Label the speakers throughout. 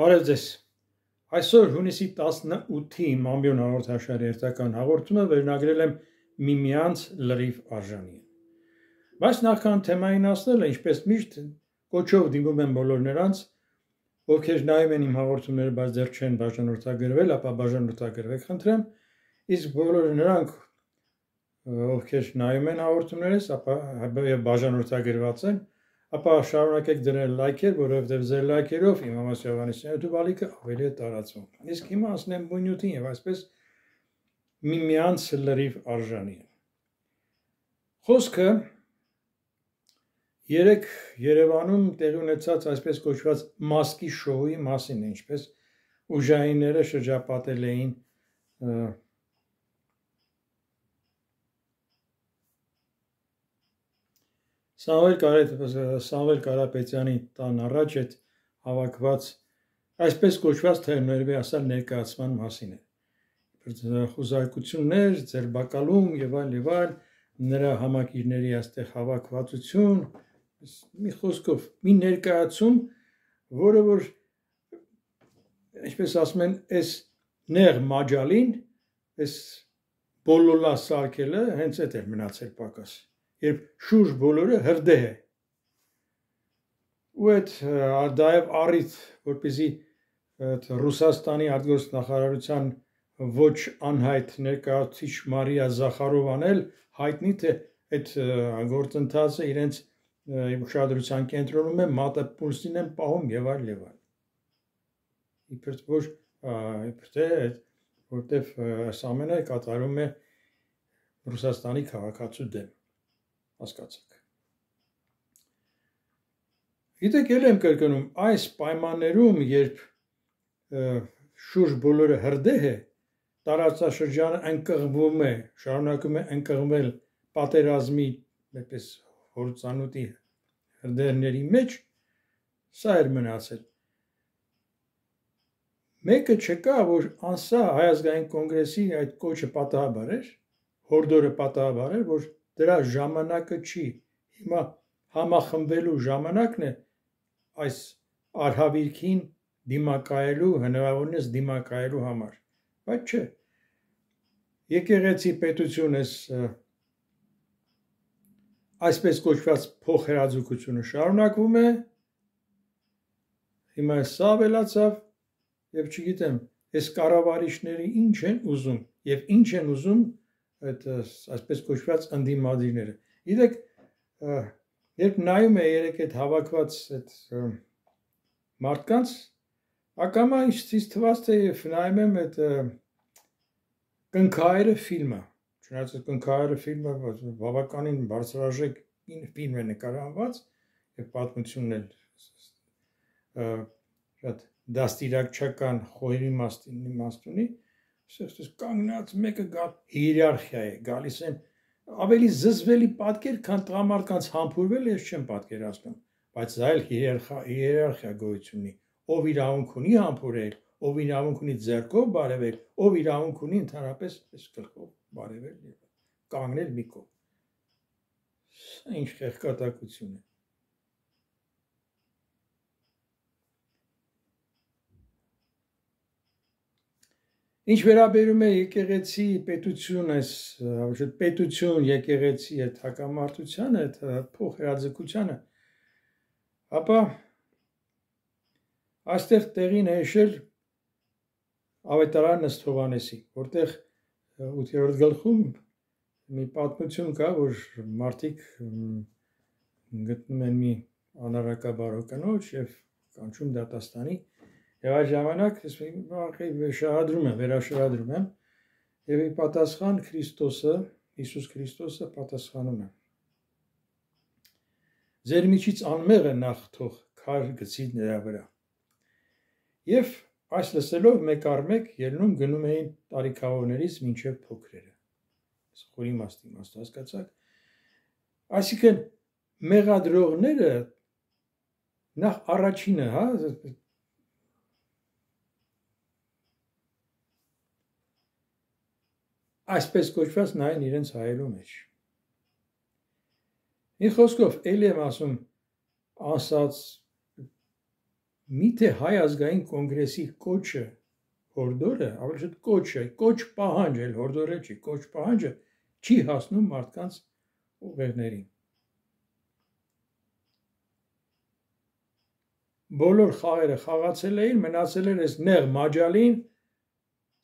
Speaker 1: Բարև ձեզ։ Այսօր հունիսի 18-ի ամբիոն հաղորդաշարի հերթական հաղորդումը վերնագրել եմ միմյանց լրիվ արժանի են։ Բայց նախքան թեմային ասնելը, ինչպես միշտ կոչով դիմում եմ բոլոր նրանց, ովքեր նայում են իմ հաղորդումները, բայց դեռ չեն բաժանորդագրվել, ապա բաժանորդագրվեք խնդրեմ, իսկ բոլոր նրանք, ովքեր նայում են հաղորդումներս, ապա եւ բաժանորդագրված են, ապա շարունակեք դնել լայքեր, որովհետև ձեր լայքերով իմ Ամաս Հովհաննիսյանի YouTube ալիքը ավելի է տարածվում։ Իսկ հիմա ասնեմ բույնյութին եւ այսպես միմյանց լրիվ արժանի են։ Խոսքը երեք Երևանում տեղի ունեցած այսպես կոչված մասկի շոուի մասին է, ինչպես ուժայինները շրջապատել էին Սամվել Կարապետյանի տան առաջ այդ հավաքված այսպես կոչված թերներվի ասալ ներկայացման մասին է։ Խուզարկություններ, ձերբակալում եւ այլ, նրա համակիրների այստեղ հավաքվածություն, մի խոսքով, մի ներկայացում, որը որ ինչպես ասում են, այս նեղ մաջալին, այս բոլոլա սարքելը հենց այդ էր մնացել պակաս։ Երբ շուրջ բոլորը հրդեհ է։ Ու այդ դայև առիթ, որպեսզի Ռուսաստանի արտգործնախարարության ոչ անհայտ ներկայացուցիչ Մարիա Զախարովան էլ հայտնի թե այդ գործընթացը իրենց ուշադրության կենտրոնում է, մատը պուլսին են պահում եւ այլ։ Որտեվ այս ամենը կատարում է Ռուսաստանի քաղաքացու դեմ։ Հասկացեք։ Գիտեք, ել եմ կրկնում, այս պայմաններում, երբ շուրջ բոլորը հրդեհ է, տարածաշրջանը ընկղմվում է, շարունակում է ընկղմվել պատերազմի այդպես հորձանուտի հրդեհների մեջ, սա էր մնացել։ Մեկը չկա, որ անսա Հայ ազգային կոնգրեսի այդ կոչը պատահաբար էր, հորդորը պատահաբար էր, որ դրա ժամանակը չի, հիմա համախմբվելու ժամանակն է այս արհավիրքին դիմակայելու, հնարավորինս դիմակայելու համար, բայց չէ, եկեղեցի պետությունս այսպես կոչված փոխհրաձգությունը շարունակվում է, հիմա սա ավելացավ եւ չգիտեմ, այս կառավարիչները ինչ են ուզում եւ ինչ են ուզում այդ այսպես կոչված ընդդիմադիրները։ Գիտեք, երբ նայում է երեք այդ հավաքված այդ մարդկանց, ակամա ինձ թվաց թե նայում եմ այդ Կնքահայրը ֆիլմը, չնայած Կնքահայրը ֆիլմը բավականին բարձրաժեք ֆիլմ է նկարահանված եւ պատմությունն էլ շատ դաստիարակչական խորի իմաստունի, կանգնած մեկը հիերարխիա է, գալիս են ավելի զզվելի պատկեր, քան տղամարդկանց համբուրվել, ես չեմ պատկերացնում, բայց դա էլ հիերարխիա գոյություն ունի, ով իրավունք ունի համբուրել, ով իրավունք ունի ձեռքով բարևել, ով իրավունք ունի ընդհանրապես այս գլխով բարևել եւ կանգնել մի կողմ։ Սա ինչ խեղճատակություն է։ Ինչ վերաբերում է եկեղեցի պետություն, այս պետություն եկեղեցի այդ հակամարտությանը, այդ փոխհրաձգությանը, ապա այստեղ տեղին է հիշել Ավետարան Ըստ Հովհաննեսի, որտեղ 8-րդ գլխում մի պատմություն կա, որ մարդիկ գտնում են մի անարակաբարո կնոջ եւ կանչում դատաստանի եւ այդ ժամանակ վերաշարադրում եմ եւ ի պատասխան Քրիստոսը, Հիսուս Քրիստոսը պատասխանում է. Ձեր միջից անմեղը նախ թող քար գցի նրա վրա։ Եվ այս լսելով մեկ առ մեկ ելնում գնում էին տարիքավորներից մինչև փոքրերը։ Խորի իմաստ հասկացաք։ Այսինքն մեղադրողները նախ առաջինը, հա, այսպես կոչված նայեն իրենց հայելու մեջ։ Մի խոսքով, էլի եմ ասում, ասած միթե հայ ազգային կոնգրեսի կոչը հորդորը, ավելի շուտ կոչը, կոչ պահանջ էլ հորդորը չի, կոչ պահանջը չի հասնում մարդկանց ուղեղներին։ Բոլոր խաղերը խաղացել էին, մնացել էր այս նեղ մաջալին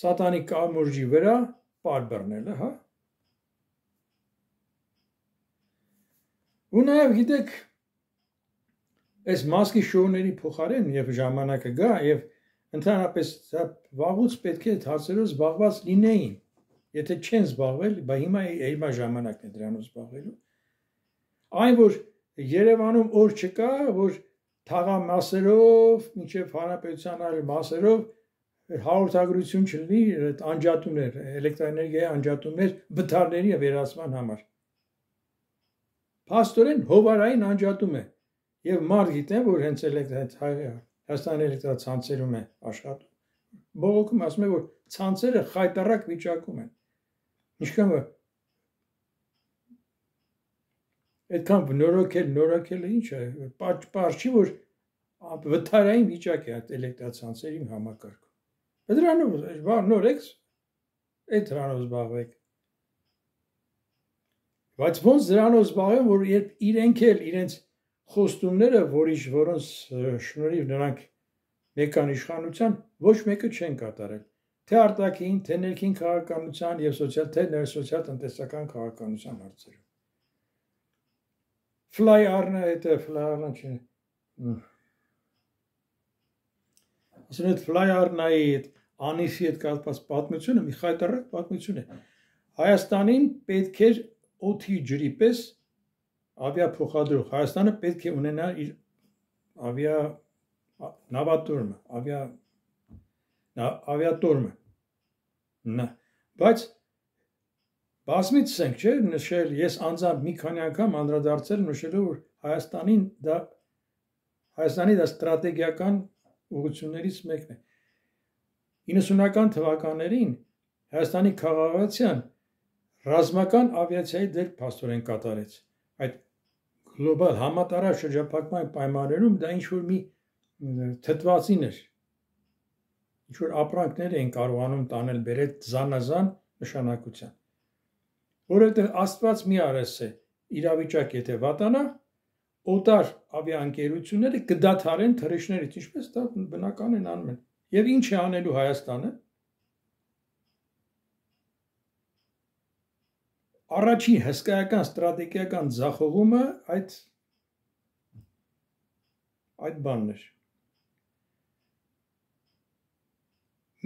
Speaker 1: սատանի կամուրջի վրա պար բռնելը, հա։ Ու նաև գիտեք, այս մասկի շոուների փոխարեն եւ ժամանակը գա եւ ընդհանրապես վաղուց պետք է հարցերով զբաղված լինեին, եթե չեն զբաղվել, հիմա ժամանակն է դրանով զբաղվելու։ Այն որ Երևանում օր չկա, որ թաղամասերով, մինչև հանրապետության այլ մասերով հաղորդագրություն չլինի անջատումներ, էլեկտրոէներգիայի անջատումներ վթարների վերացման համար։ Փաստորեն հովարային անջատում է եւ մարդ գիտեն, որ հենց Հայաստանի էլեկտրացանցերում է աշխատում։ Բողոքում ասում է, որ ցանցերը խայտառակ վիճակում են։ Ինչքան այդքան նորոգելը ինչ է, պարզ չի, որ վթարային վիճակ է այդ էլեկտրացանցերի համակարգում։ Դրանով նորեքս այդ դրանով զբաղվեք։ Բայց ոնց դրանով զբաղվեն, որ երբ իրենք էլ իրենց խոստումները, որոնց շնորհիվ նրանք եկան իշխանության, ոչ մեկը չեն կատարել։ Թե արտաքին, թե ներքին քաղաքականության եւ սոցիալ-տնտեսական քաղաքականության հարցերում։ Ֆլայ-արնայի այդ անիվի հետ կապված պատմությունը մի խայտառակ պատմություն է։ Հայաստանին պետք էր օդի ջրի պես ավիափոխադրող, Հայաստանը պետք է ունենա իր ավիատորմը, բայց բազմից ենք, չէ, նշել, ես անձամբ մի քանի անգամ անդրադարձել նշելով, որ Հայաստանի դա ստրատեգիական ուղղություններից մեկն է։ 90-ական թվականներին Հայաստանի քաղաքացիան ռազմական ավիացիայի դեր փաստորեն կատարեց։ Այդ գլոբալ համատարած շրջափակման պայմաններում դա ինչ-որ մի թթվածին էր, ինչ-որ ապրանքներ էին կարողանում տանել բերել զանազան նշանակության։ Որովհետև Աստված մի արես է, իրավիճակ եթե վատանա, օտար ավիաընկերությունները կդադարեն թռիչքներից, ինչպես դա բնական են անում են։ Եվ ինչ է անելու Հայաստանը։ Առաջին հսկայական ստրատեգիական ձախողումը այդ բանն էր։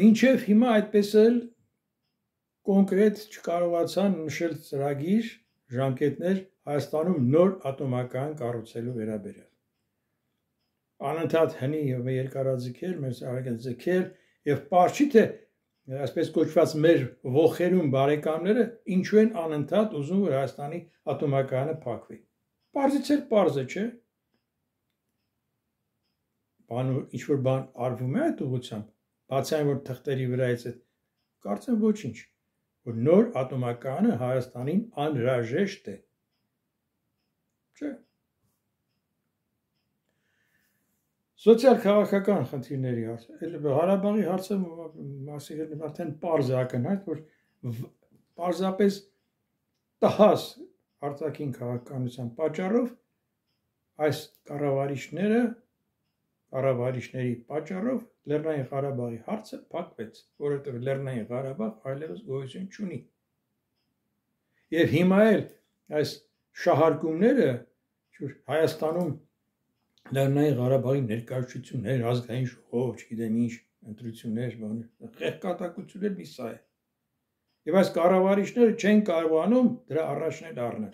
Speaker 1: Մինչև հիմա այդպես էլ կոնկրետ չկարողացան նշել ծրագիր, ժամկետներ Հայաստանում նոր ատոմակայան կառուցելու վերաբերյալ։ Անընդհատ հնի եւ երկարաձգել, մեր արագաձգել եւ պարզ չի թե այսպես կոչված մեր ողերում բարեկամները ինչու են անընդհատ ուզում որ Հայաստանի ատոմակայանը փակվի։ Պարզից էլ պարզ է, չէ՞։ Ինչ-որ բան արվում է այդ ուղղությամբ, բացի այն որ թղթերի վրայից է, կարծեմ ոչինչ, որ նոր ատոմակայանը Հայաստանին անհրաժեշտ է։ Չէ։ Սոցիալ-քաղաքական խնդիրների հարցը, Ղարաբաղի հարցը մասիգր արդեն պարզ է ակնհայտ, որ պարզապես տհաս արտաքին քաղաքականության պատճառով այս կառավարիչների պատճառով Լեռնային Ղարաբաղի հարցը փակվեց, որովհետև Լեռնային Ղարաբաղ այլևս գոյություն չունի։ Եվ հիմա էլ այս շահարկումները Հայաստանում Լեռնային Ղարաբաղի ներկայացություններ, ազգային ժողով, չգիտեմ ինչ, ընտրություններ, խեղկատակություններ մի սա է։ Եվ այս կառավարիչները չեն կարողանում դրա առաջներ առնել։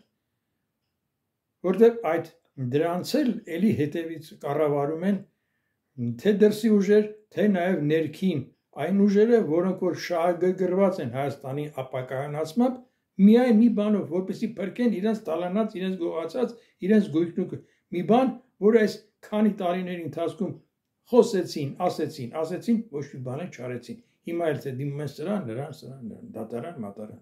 Speaker 1: Որտեղ այդ դրանց էլի հետևից կառավարում են թե դրսի ուժեր, թե նաև ներքին այն ուժերը, որոնք որ շահագրգռված են Հայաստանի ապակայունացմամբ, միայն մի բանով, որպեսզի փրկեն իրենց տալանած, իրենց գողացած, իրենց գույքնուկը։ Մի բան, որ այս քանի տարիների ընթացքում խոսեցին, ասեցին, ոչ մի բան չարեցին։ Հիմա էլ թե դիմում են սրան, դատարան, մատարան։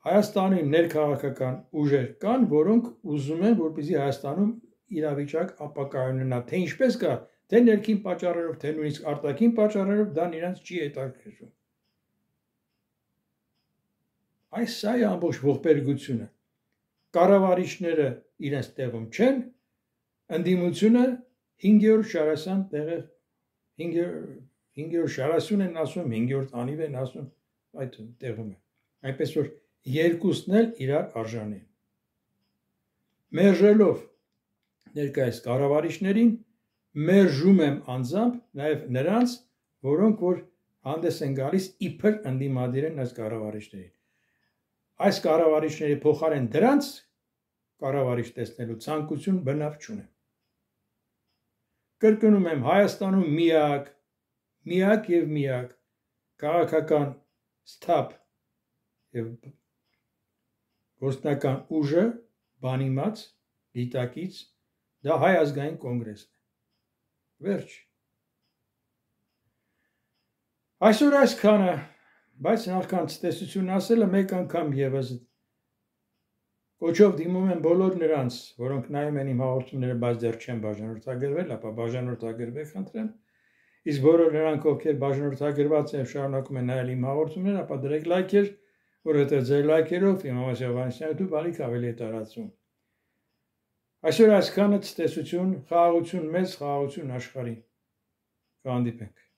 Speaker 1: Հայաստանի ներքաղաքական ուժեր կան, որոնք ուզում են, որպեսզի Հայաստանում իրավիճակ ապակայունանա, թե ինչպես կա, թե ներքին պատճառերով, թե նույնիսկ արտաքին պատճառերով դա նրանց չի հետաքրքրում։ Այս սա է ամբողջ ողբերգությունը։ Կառավարիչները իրենց տեղում չեն, ընդդիմությունը 5-րդ շարասան տեղը 5-րդ շարասուն են ասում, 5-րդ անիվ են ասում, այդ տեղում է։ Այնպես որ երկուսն էլ իրար արժանի են։ Մերժելով ներկայիս կառավարիչներին, մերժում եմ անձամբ նաև նրանց, որոնք որ հանդես են գալիս իբր ընդդիմադիր են այս կառավարիչներին։ Այս կառավարիչների փոխարեն դրանց կառավարիչ տեսնելու ցանկություն բնավ չունեմ։ Կրկնում եմ, Հայաստանում միակ քաղաքական սթափ եւ գործնական ուժը բանիմաց դիտակից դա Հայ ազգային կոնգրեսն է։ Վերջ։ Այսօր այսքանը, բայց նախքան ցտեսություն ասելը մեկ անգամ եւս կոչով դիմում եմ բոլոր նրանց, որոնք նայում են իմ հաղորդումները, բայց դեռ չեն բաժանորդագրվել, ապա բաժանորդագրվեք, խնդրեմ։ Իսկ բոլոր նրանք, ովքեր բաժանորդագրված են, շարունակում են նայել իմ հաղորդումները, ապա դրեք լայքեր, որովհետև ձեր լայքերով իմ Հովհաննիսյանի YouTube ալիք ավելի է տարածում։ Այսօր այսքանը, ցտեսություն, խաղաղություն մեզ, խաղաղություն աշխարհին։ Կհանդիպենք։